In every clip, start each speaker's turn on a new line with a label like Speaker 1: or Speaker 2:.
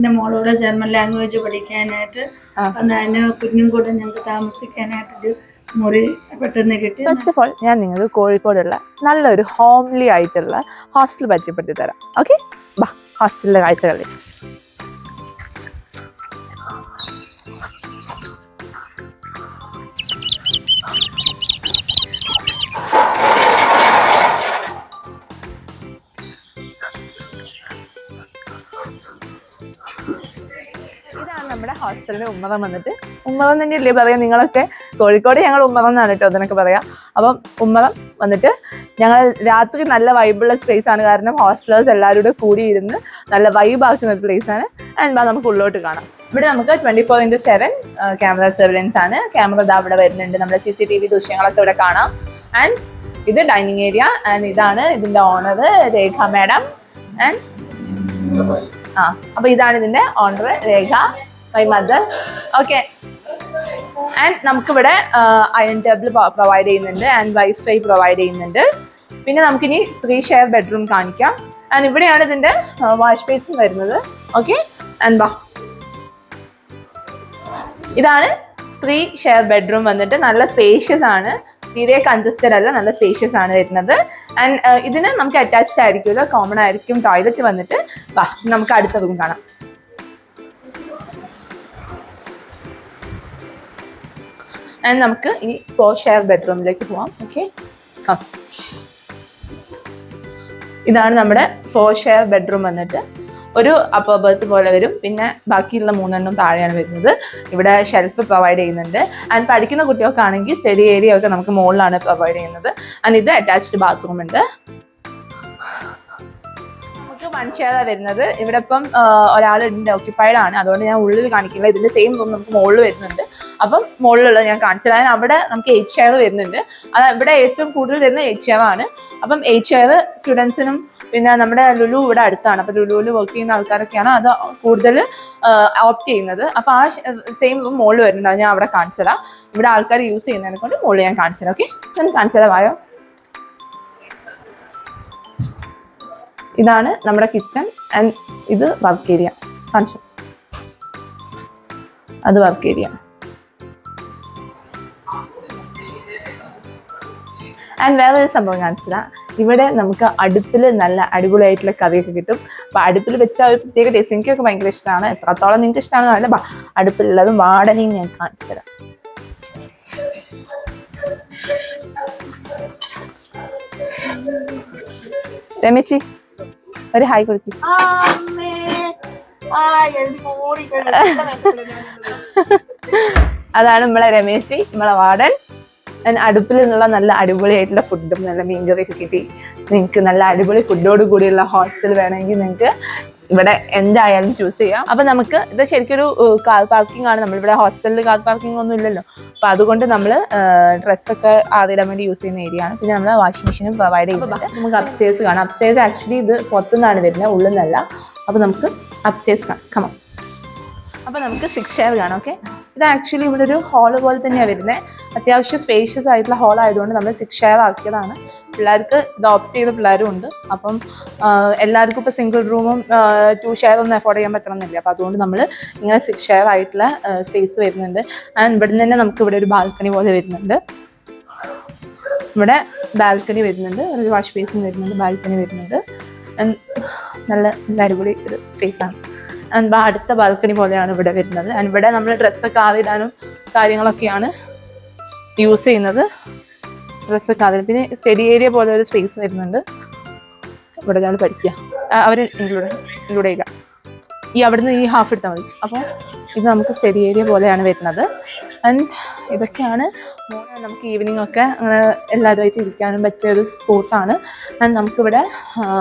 Speaker 1: എൻ്റെ മോളോട് German language പഠിക്കാനായിട്ട് അതിന് കുഞ്ഞും കൂടെ ഞങ്ങൾക്ക് താമസിക്കാനായിട്ടൊരു മുറി പെട്ടെന്ന് കിട്ടി.
Speaker 2: ഫസ്റ്റ് ഓഫ് ഓൾ ഞാൻ നിങ്ങൾക്ക് കോഴിക്കോടുള്ള നല്ലൊരു ഹോംലി ആയിട്ടുള്ള ഹോസ്റ്റൽ പരിചയപ്പെടുത്തി തരാം. ഓക്കെ, ബാ ഹോസ്റ്റലിലെ കാഴ്ചകളിൽ. നമ്മുടെ ഹോസ്റ്റലിൻ്റെ ഉമ്മറം വന്നിട്ട്, ഉമ്മറം തന്നെയല്ലേ പറയാം നിങ്ങളൊക്കെ, കോഴിക്കോട് ഞങ്ങൾ ഉമ്മറം എന്നാണ് കേട്ടോ അതിനൊക്കെ പറയാം. അപ്പം ഉമ്മറം വന്നിട്ട് ഞങ്ങൾ രാത്രി നല്ല വൈബുള്ള സ്പേസ് ആണ്. കാരണം ഹോസ്റ്റലേഴ്സ് എല്ലാവരും കൂടെ കൂടിയിരുന്ന് നല്ല വൈബാക്കുന്ന ഒരു പ്ലേസ് ആണ്. ആൻഡ് നമുക്ക് ഉള്ളോട്ട് കാണാം. ഇവിടെ നമുക്ക് 24/7 ക്യാമറ സർവൈലൻസ് ആണ്. ക്യാമറ ഇതാ ഇവിടെ വരുന്നുണ്ട്. നമ്മുടെ CCTV ദൃശ്യങ്ങളൊക്കെ ഇവിടെ കാണാം. ആൻഡ് ഇത് ഡൈനിങ് ഏരിയ. ആൻഡ് ഇതാണ് ഇതിൻ്റെ ഓണർ രേഖ മാഡം. ആൻഡ് അപ്പൊ ഇതാണ് ഇതിൻ്റെ owner Rekha, my mother. Okay, and നമുക്കിവിടെ അയൺ ടേബിൾ പ്രൊവൈഡ് ചെയ്യുന്നുണ്ട് ആൻഡ് വൈഫൈ പ്രൊവൈഡ് ചെയ്യുന്നുണ്ട്. പിന്നെ നമുക്കിനി 3 ഷെയർ ബെഡ്റൂം കാണിക്കാം. ആൻഡ് ഇവിടെയാണ് ഇതിൻ്റെ വാഷ് ബേസിൻ വരുന്നത്. ഓക്കെ, ആൻഡ് ബാ ഇതാണ് 3 ഷെയർ ബെഡ്റൂം വന്നിട്ട് നല്ല സ്പേഷ്യസ് ആണ്, തീരെ കൺജസ്റ്റഡ് അല്ല, നല്ല സ്പേഷ്യസ് ആണ് വരുന്നത്. ആൻഡ് ഇതിന് നമുക്ക് അറ്റാച്ച്ഡ് ആയിരിക്കുമല്ലോ, കോമൺ ആയിരിക്കും ടോയ്ലറ്റ് വന്നിട്ട്. വാ നമുക്ക് അടുത്ത റൂം കാണാം. ആൻഡ് നമുക്ക് ഇനി 4 ഷെയർ ബെഡ്റൂമിലേക്ക് പോവാം. ഓക്കെ, ഇതാണ് നമ്മുടെ 4 ഷെയർ ബെഡ്റൂം വന്നിട്ട്. ഒരു അപ്പർ ബർത്ത് പോലെ വരും. പിന്നെ ബാക്കിയുള്ള 3 താഴെയാണ് വരുന്നത്. ഇവിടെ ഷെൽഫ് പ്രൊവൈഡ് ചെയ്യുന്നുണ്ട്. ആൻഡ് പഠിക്കുന്ന കുട്ടികൾക്കാണെങ്കിൽ സ്റ്റഡി ഏരിയ ഒക്കെ നമുക്ക് മുകളിലാണ് പ്രൊവൈഡ് ചെയ്യുന്നത്. ആൻഡ് ഇത് അറ്റാച്ച്ഡ് ബാത്റൂം ഉണ്ട്. നമുക്ക് 1 ഷെയർ വരുന്നത്. ഇവിടെ ഇപ്പം ഒരാളുണ്ട്, ഓക്യുപ്പൈഡ് ആണ്, അതുകൊണ്ട് ഞാൻ ഉള്ളിൽ കാണിക്കില്ല. ഇതിൻ്റെ സെയിം റൂം നമുക്ക് മുകളിൽ വരുന്നുണ്ട്. അപ്പം മുകളിലുള്ളത് ഞാൻ കാണിച്ചത്. അതിന് അവിടെ നമുക്ക് 8 ഷെയർ വരുന്നുണ്ട്. അത് ഇവിടെ ഏറ്റവും കൂടുതൽ വരുന്നത് 8 ഷെയർ ആണ്. അപ്പം 8 ഷെയർ സ്റ്റുഡൻസിനും പിന്നെ നമ്മുടെ ലുലു ഇവിടെ അടുത്താണ്. അപ്പം ലുലുവിൽ വർക്ക് ചെയ്യുന്ന ആൾക്കാരൊക്കെയാണ് അത് കൂടുതൽ ഓപ്റ്റ് ചെയ്യുന്നത്. അപ്പോൾ ആ സെയിം റൂം മുകളിൽ വരുന്നുണ്ട്. അത് ഞാൻ അവിടെ കാണിച്ചതാ. ഇവിടെ ആൾക്കാർ യൂസ് ചെയ്യുന്നതിനെ കൊണ്ട് മുകളിൽ ഞാൻ കാണിച്ചത്. ഓക്കെ, ഞാൻ കാണിച്ചതായോ. ഇതാണ് നമ്മുടെ കിച്ചൺ. ആൻഡ് ഇത് വർക്ക് ഏരിയ. കാണിച്ചു, അത് വർക്ക് ഏരിയ. ആൻഡ് വേറൊരു സംഭവം കാണിച്ചതാണ്. ഇവിടെ നമുക്ക് അടുപ്പിൽ നല്ല അടിപൊളിയായിട്ടുള്ള കറിയൊക്കെ കിട്ടും. അപ്പോൾ അടുപ്പിൽ വെച്ചാൽ ഒരു പ്രത്യേക ടേസ്റ്റ്. എനിക്കൊക്കെ ഭയങ്കര ഇഷ്ടമാണ്. എത്രത്തോളം നിങ്ങൾക്ക് ഇഷ്ടമാണെന്ന് അറിയില്ല. അടുപ്പിലുള്ളതും വാടനയും ഞാൻ കാണിച്ചു തരാം. രമേശി ഒരു ഹായ് കൊടുത്തു. അതാണ് നമ്മളെ രമേശി, നമ്മളെ വാർഡൻ. അടുപ്പിൽ നിന്നുള്ള നല്ല അടിപൊളിയായിട്ടുള്ള ഫുഡും നല്ല മീൻകറിയൊക്കെ കിട്ടി. നിങ്ങൾക്ക് നല്ല അടിപൊളി ഫുഡോട് കൂടിയുള്ള ഹോസ്റ്റൽ വേണമെങ്കിൽ നിങ്ങൾക്ക് ഇവിടെ എന്തായാലും ചൂസ് ചെയ്യാം. അപ്പം നമുക്ക് ഇത് ശരിക്കൊരു കാർ പാർക്കിംഗ് ആണ്. നമ്മളിവിടെ ഹോസ്റ്റലിൽ കാർ പാർക്കിംഗ് ഒന്നും ഇല്ലല്ലോ. അപ്പം അതുകൊണ്ട് നമ്മൾ ഡ്രസ്സൊക്കെ ആദ്യം വേണ്ടി യൂസ് ചെയ്യുന്ന ഏരിയ ആണ്. പിന്നെ നമ്മൾ വാഷിംഗ് മെഷീനും പ്രൊവൈഡ് ചെയ്യുന്നുണ്ട്. നമുക്ക് അപ്സ്റ്റേഴ്സ് കാണാം. അപ്സ്റ്റേഴ്സ് ആക്ച്വലി ഇത് പുറത്തുനിന്നാണ് വരുന്നത്, ഉള്ളിൽ നിന്നല്ല. അപ്പോൾ നമുക്ക് അപ്സ്റ്റേഴ്സ് കാണാം. അപ്പോൾ നമുക്ക് 6 ഷെയർ കാണാം. ഓക്കെ, ഇത് ആക്ച്വലി ഇവിടെ ഒരു ഹാള് പോലെ തന്നെയാണ് വരുന്നത്. അത്യാവശ്യം സ്പേഷ്യസ് ആയിട്ടുള്ള ഹാൾ ആയതുകൊണ്ട് നമ്മൾ 6 ഷെയർ ആക്കിയതാണ്. പിള്ളേർക്ക് ഇത് ഓപ്റ്റ് ചെയ്ത പിള്ളേരും ഉണ്ട്. അപ്പം എല്ലാവർക്കും ഇപ്പോൾ സിംഗിൾ റൂമും 2 ഷെയർ ഒന്നും അഫോർഡ് ചെയ്യാൻ പറ്റണമെന്നില്ല. അപ്പോൾ അതുകൊണ്ട് നമ്മൾ ഇങ്ങനെ 6 ഷെയർ ആയിട്ടുള്ള സ്പേസ് വരുന്നുണ്ട്. ആൻഡ് ഇവിടെ നിന്ന് തന്നെ നമുക്ക് ഇവിടെ ഒരു ബാൽക്കണി പോലെ വരുന്നുണ്ട്. ഇവിടെ ബാൽക്കണി വരുന്നുണ്ട്, ഒരു വാഷ് ബേസിൻ വരുന്നുണ്ട്, ബാൽക്കണി വരുന്നുണ്ട്. ആൻഡ് നല്ല അടിപൊളി ഒരു സ്പേസാണ്. ആൻഡ് അടുത്ത ബാൽക്കണി പോലെയാണ് ഇവിടെ വരുന്നത്. ആൻഡ് ഇവിടെ നമ്മൾ ഡ്രസ്സൊക്കെ ആറിടാനും കാര്യങ്ങളൊക്കെയാണ് യൂസ് ചെയ്യുന്നത്. ഡ്രസ്സൊക്കെ ആറിടാൻ. പിന്നെ സ്റ്റഡി ഏരിയ പോലെ ഒരു സ്പേസ് വരുന്നുണ്ട്. ഇവിടെ ഞാൻ പഠിക്കുക, അവർ ഇൻക്ലൂഡ് ചെയ്യില്ല. അവിടുന്ന് ഈ ഹാഫ് എടുത്താൽ മതി. അപ്പോൾ ഇത് നമുക്ക് സ്റ്റഡി ഏരിയ പോലെയാണ് വരുന്നത്. ആൻഡ് ഇതൊക്കെയാണ് നമുക്ക് ഈവനിങ് ഒക്കെ അങ്ങനെ എല്ലാവരുമായിട്ട് ഇരിക്കാനും പറ്റിയ ഒരു സ്പോട്ടാണ്. ആൻഡ് നമുക്കിവിടെ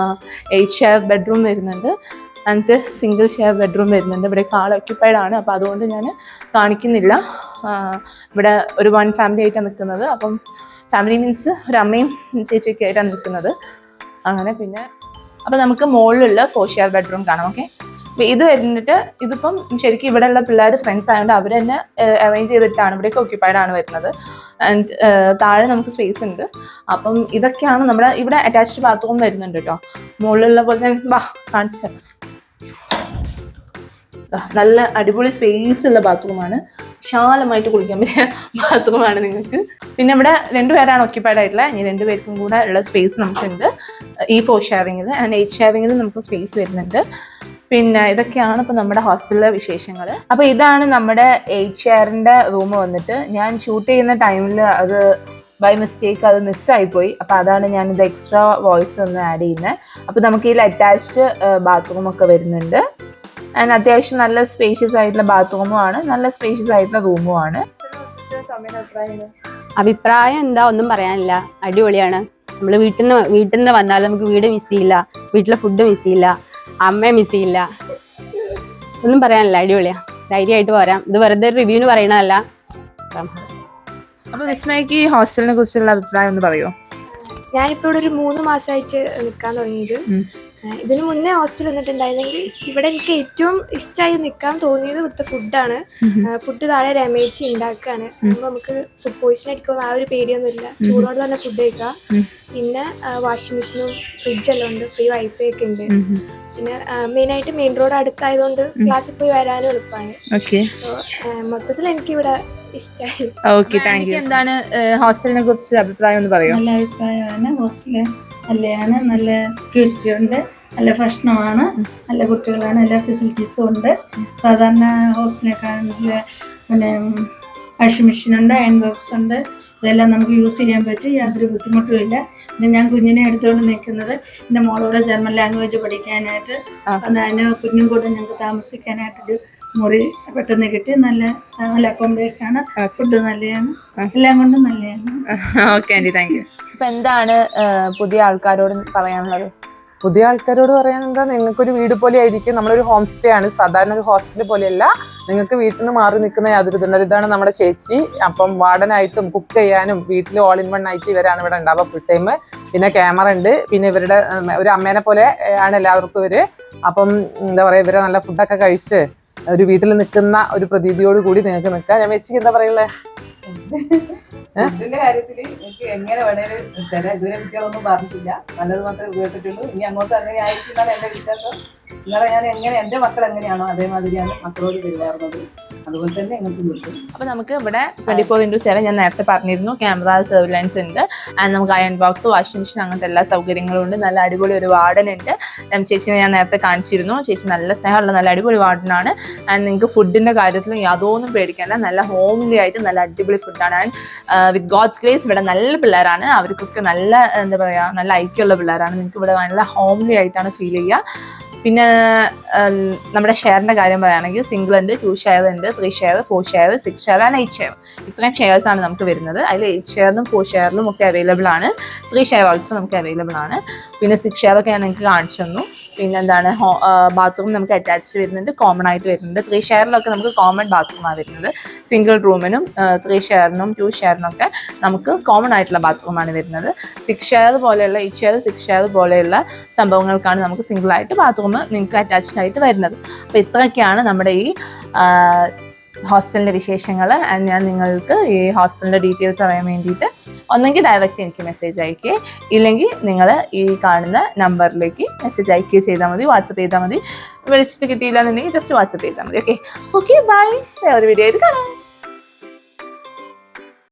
Speaker 2: 8 ഷെയർ ബെഡ്റൂം വരുന്നുണ്ട്. ആൻഡ് സിംഗിൾ ഷെയർ ബെഡ്റൂം വരുന്നുണ്ട്. ഇവിടെ ആൾ ഓക്യുപ്പൈഡ് ആണ്, അപ്പോൾ അതുകൊണ്ട് ഞാൻ കാണിക്കുന്നില്ല. ഇവിടെ ഒരു 1 ഫാമിലി ആയിട്ടാണ് നിൽക്കുന്നത്. അപ്പം ഫാമിലി മീൻസ് ഒരു അമ്മയും ചേച്ചിയൊക്കെ ആയിട്ടാണ് നിൽക്കുന്നത്. അങ്ങനെ പിന്നെ അപ്പോൾ നമുക്ക് മുകളിലുള്ള 4 ഷെയർ ബെഡ്റൂം കാണാം. ഓക്കെ, ഇത് വരുന്നിട്ട് ഇതിപ്പം ശരിക്കും ഇവിടെയുള്ള പിള്ളേർ ഫ്രണ്ട്സ് ആയതുകൊണ്ട് അവർ തന്നെ അറേഞ്ച് ചെയ്തിട്ടാണ് ഇവിടെയൊക്കെ ഓക്യുപ്പൈഡ് ആണ് വരുന്നത്. ആൻഡ് താഴെ നമുക്ക് സ്പേസ് ഉണ്ട്. അപ്പം ഇതൊക്കെയാണ് നമ്മുടെ ഇവിടെ അറ്റാച്ച്ഡ് ബാത്റൂം വരുന്നുണ്ട് കേട്ടോ. മുകളിലുള്ള പോലെ തന്നെ കാണിച്ചു. നല്ല അടിപൊളി സ്പേസ് ഉള്ള ബാത്റൂമാണ്, വിശാലമായിട്ട് കുളിക്കാൻ പറ്റിയ ബാത്റൂമാണ് നിങ്ങൾക്ക്. പിന്നെ ഇവിടെ 2 പേരാണ് ഓക്യുപ്പൈഡ് ആയിട്ടുള്ളത്, ഇനി 2 പേർക്കും കൂടെ ഉള്ള സ്പേസ് നമുക്കുണ്ട് ഈ 4 ഷെയറിങ്ങിൽ. ആൻഡ് 8 ഷെയറിങ്ങിൽ നമുക്ക് സ്പേസ് വരുന്നുണ്ട്. പിന്നെ ഇതൊക്കെയാണ് ഇപ്പം നമ്മുടെ ഹോസ്റ്റലിലെ വിശേഷങ്ങൾ. അപ്പോൾ ഇതാണ് നമ്മുടെ 8 ഷെയറിൻ്റെ റൂം വന്നിട്ട്. ഞാൻ ഷൂട്ട് ചെയ്യുന്ന ടൈമിൽ അത് ബൈ മിസ്റ്റേക്ക് അത് മിസ്സായിപ്പോയി. അപ്പോൾ അതാണ് ഞാനിത് എക്സ്ട്രാ വോയിസ് ഒന്ന് ആഡ് ചെയ്യുന്നത്. അപ്പോൾ നമുക്ക് ഇതിൽ അറ്റാച്ച്ഡ് ബാത്റൂമൊക്കെ വരുന്നുണ്ട്. ആൻഡ് അത്യാവശ്യം നല്ല സ്പേഷ്യസ് ആയിട്ടുള്ള ബാത്റൂമുമാണ്, നല്ല സ്പേഷ്യസ് ആയിട്ടുള്ള റൂമുമാണ്.
Speaker 3: അഭിപ്രായം എന്താ, ഒന്നും പറയാനില്ല, അടിപൊളിയാണ്. നമ്മൾ വീട്ടിൽ നിന്ന് വന്നാൽ നമുക്ക് വീട് മിസ് ചെയ്യില്ല, വീട്ടിലെ ഫുഡ് മിസ് ചെയ്യില്ല, അമ്മയെ മിസ് ചെയ്യില്ല, ഒന്നും പറയാനില്ല, അടിപൊളിയാ. ധൈര്യമായിട്ട് പോരാം. ഇത് വെറുതെ ഒരു റിവ്യൂന്ന് പറയണതല്ല.
Speaker 2: അപ്പോൾ വിസ്മയ്ക്ക് ഈ ഹോസ്റ്റലിനെ കുറിച്ചുള്ള അഭിപ്രായം ഒന്ന് പറയുമോ?
Speaker 4: ഞാനിപ്പോൾ ഇവിടെ ഒരു 3 മാസമായിട്ട് നിൽക്കാൻ തുടങ്ങിയത്. ഇതിന് മുന്നേ ഹോസ്റ്റൽ നിന്നിട്ടുണ്ടായിരുന്നെങ്കിൽ ഇവിടെ എനിക്ക് ഏറ്റവും ഇഷ്ടമായി നിൽക്കാൻ തോന്നിയത് ഇവിടുത്തെ ഫുഡാണ്. ഫുഡ് താഴെ രമേശി ഉണ്ടാക്കുകയാണ്. അപ്പോൾ നമുക്ക് ഫുഡ് പോയിസൺ അടിക്കുമെന്ന് ആ ഒരു പേടിയൊന്നുമില്ല. ചൂടോടെ തന്നെ ഫുഡ് കഴിക്കാം. പിന്നെ വാഷിംഗ് മെഷീനും ഫ്രിഡ്ജെല്ലാം ഉണ്ട്, ഫ്രീ വൈഫൈ ഒക്കെ ഉണ്ട്. പിന്നെ മെയിനായിട്ട് മെയിൻ റോഡ് അടുത്തായതുകൊണ്ട് ക്ലാസ്സിൽ പോയി വരാനും എളുപ്പമാണ്. സോ മൊത്തത്തിൽ എനിക്കിവിടെ ഇഷ്ടമായി.
Speaker 2: Okay, thank you. എന്താണ് ഹോസ്റ്റലിനെ കുറിച്ച് അഭിപ്രായം ഒന്ന് പറയുമോ?
Speaker 1: നല്ല അഭിപ്രായമാണ്. ഹോസ്റ്റല് നല്ലതാണ്, നല്ല സെക്യൂരിറ്റി ഉണ്ട്, നല്ല ഭക്ഷണമാണ്, നല്ല കുട്ടികളാണ്, എല്ലാ ഫെസിലിറ്റീസും ഉണ്ട്. സാധാരണ ഹോസ്റ്റലിനെക്കാണെങ്കിൽ പിന്നെ വാഷിംഗ് മെഷീൻ ഉണ്ട്, അയൺ ബോക്സ് ഉണ്ട്, ഇതെല്ലാം നമുക്ക് യൂസ് ചെയ്യാൻ പറ്റും, യാതൊരു ബുദ്ധിമുട്ടുമില്ല. പിന്നെ ഞാൻ കുഞ്ഞിനെ എടുത്തുകൊണ്ട് നിൽക്കുന്നത് എൻ്റെ മോളോടെ ജർമ്മൻ ലാംഗ്വേജ് പഠിക്കാനായിട്ട്. അതിന് കുഞ്ഞും കൂടെ ഞങ്ങൾക്ക് താമസിക്കാനായിട്ടൊരു മുറി പെട്ടെന്ന് കിട്ടി. നല്ല അക്കോമഡേഷനാണ്, ഫുഡ് നല്ലതാണ്, എല്ലാം കൊണ്ടും നല്ലതാണ്.
Speaker 2: Okay aunty, thank you. അപ്പം എന്താണ് പുതിയ ആൾക്കാരോട് പറയാനുള്ളത്?
Speaker 5: പുതിയ ആൾക്കാരോട് പറയാൻ എന്താ, നിങ്ങൾക്കൊരു വീട് പോലെ ആയിരിക്കും. നമ്മളൊരു ഹോം സ്റ്റേ ആണ്, സാധാരണ ഒരു ഹോസ്റ്റൽ പോലെയല്ല. നിങ്ങൾക്ക് വീട്ടിൽ നിന്ന് മാറി നിൽക്കുന്ന യാതൊരു ഇതുണ്ട്. ഇതാണ് നമ്മുടെ ചേച്ചി. അപ്പം വാർഡനായിട്ടും കുക്ക് ചെയ്യാനും വീട്ടിൽ ഓൾ ഇൻ വൺ ആയിട്ട് ഇവരാണ് ഇവിടെ ഉണ്ടാവുക ഫുൾ ടൈം. പിന്നെ ക്യാമറ ഉണ്ട്. പിന്നെ ഇവരുടെ ഒരു അമ്മേനെ പോലെ ആണ് എല്ലാവർക്കും ഇവര്. അപ്പം എന്താ പറയുക, ഇവരെ നല്ല ഫുഡൊക്കെ കഴിച്ച് ഒരു വീട്ടിൽ നിൽക്കുന്ന ഒരു പ്രതീതിയോട് കൂടി നിങ്ങൾക്ക് നിൽക്കാം. ഞാൻ ചേച്ചിക്ക് എന്താ പറയുള്ളേ?
Speaker 6: ഫുഡിന്റെ കാര്യത്തില് എനിക്ക് എങ്ങനെ വേണേലും തരാം. ഇതുവരെ കുട്ടികളൊന്നും പറഞ്ഞിട്ടില്ല, നല്ലത് മാത്രമേ കേട്ടിട്ടുള്ളൂ. ഇനി അങ്ങോട്ട് അങ്ങനെ ആയിരിക്കും എന്നാണ് എന്റെ വിശ്വാസം. നിങ്ങളെ ഞാൻ എങ്ങനെ എന്റെ മക്കൾ എങ്ങനെയാണോ അതേമാതിരിയാണ് മക്കളോട് പെരുമാറുന്നത്, അതുപോലെ തന്നെ നിങ്ങൾക്ക് കിട്ടും.
Speaker 2: അപ്പോൾ നമുക്ക് ഇവിടെ 24/7 ഞാൻ നേരത്തെ പറഞ്ഞിരുന്നു, ക്യാമറ സർവിലൻസ് ഉണ്ട്. ആൻഡ് നമുക്ക് അയൺ ബോക്സ്, വാഷിംഗ് മെഷീൻ, അങ്ങനത്തെ എല്ലാ സൗകര്യങ്ങളും ഉണ്ട്. നല്ല അടിപൊളി ഒരു വാർഡൻ ഉണ്ട്. ചേച്ചിനെ ഞാൻ നേരത്തെ കാണിച്ചിരുന്നു. ചേച്ചി നല്ല സ്നേഹമുള്ള നല്ല അടിപൊളി വാർഡനാണ്. ആൻഡ് നിങ്ങൾക്ക് ഫുഡിൻ്റെ കാര്യത്തിൽ യാതൊന്നും പേടിക്കാനില്ല. നല്ല ഹോംലി ആയിട്ട് നല്ല അടിപൊളി ഫുഡാണ്. ആൻഡ് വിത്ത് ഗോഡ്സ് ഗ്രേസ് ഇവിടെ നല്ല പിള്ളേരാണ്. അവർക്കൊക്കെ നല്ല എന്താ പറയുക, നല്ല ഐക്യമുള്ള പിള്ളേരാണ്. നിങ്ങൾക്ക് ഇവിടെ നല്ല ഹോംലി ആയിട്ടാണ് ഫീൽ ചെയ്യുക. പിന്നെ നമ്മുടെ ഷെയറിൻ്റെ കാര്യം പറയുകയാണെങ്കിൽ സിംഗിൾ ഉണ്ട്, 2 ഷെയർ ഉണ്ട്, 3 share, 4 share, 6 share and 8 share. ഇത്രയും ഷെയർസാണ് നമുക്ക് വരുന്നത്. അതിൽ 8 ഷെയറിലും 4 ഷെയറിലും ഒക്കെ അവൈലബിൾ ആണ്. 3 ഷെയർ ഓൾസോ നമുക്ക് അവൈലബിൾ ആണ്. പിന്നെ 6 ഷെയർ ഒക്കെ ഞാൻ നിങ്ങൾക്ക് കാണിച്ചു തന്നു. പിന്നെ എന്താണ്, ബാത്റൂം നമുക്ക് അറ്റാച്ച്ഡ് വരുന്നുണ്ട്, കോമൺ ആയിട്ട് വരുന്നുണ്ട്. 3 ഷെയറിലൊക്കെ നമുക്ക് കോമൺ ബാത്റൂമാണ് വരുന്നത്. സിംഗിൾ റൂമിനും 3 ഷെയറിനും 2 ഷെയറിനൊക്കെ നമുക്ക് കോമൺ ആയിട്ടുള്ള ബാത്റൂമാണ് വരുന്നത്. 6 ഷെയർ പോലെയുള്ള 8 ഷെയർ, 6 ഷെയർ പോലെയുള്ള സംഭവങ്ങൾക്കാണ് നമുക്ക് സിംഗിൾ ആയിട്ട് ബാത്റൂം നിങ്ങൾക്ക് അറ്റാച്ച്ഡ് ആയിട്ട് വരുന്നത്. അപ്പോൾ ഇത്രയൊക്കെയാണ് നമ്മുടെ ഈ ഹോസ്റ്റലിൻ്റെ വിശേഷങ്ങൾ. ഞാൻ നിങ്ങൾക്ക് ഈ ഹോസ്റ്റലിൻ്റെ ഡീറ്റെയിൽസ് അറിയാൻ വേണ്ടിയിട്ട് ഒന്നെങ്കിൽ ഡയറക്റ്റ് എനിക്ക് മെസ്സേജ് അയക്കുക, ഇല്ലെങ്കിൽ നിങ്ങൾ ഈ കാണുന്ന നമ്പറിലേക്ക് മെസ്സേജ് അയക്കുകയോ ചെയ്താൽ മതി, വാട്സപ്പ് ചെയ്താൽ മതി. വിളിച്ചിട്ട് കിട്ടിയില്ല എന്നുണ്ടെങ്കിൽ ജസ്റ്റ് വാട്സപ്പ് ചെയ്താൽ മതി. Okay bye. വേറൊരു വീഡിയോ ആയിട്ട് കാണാം.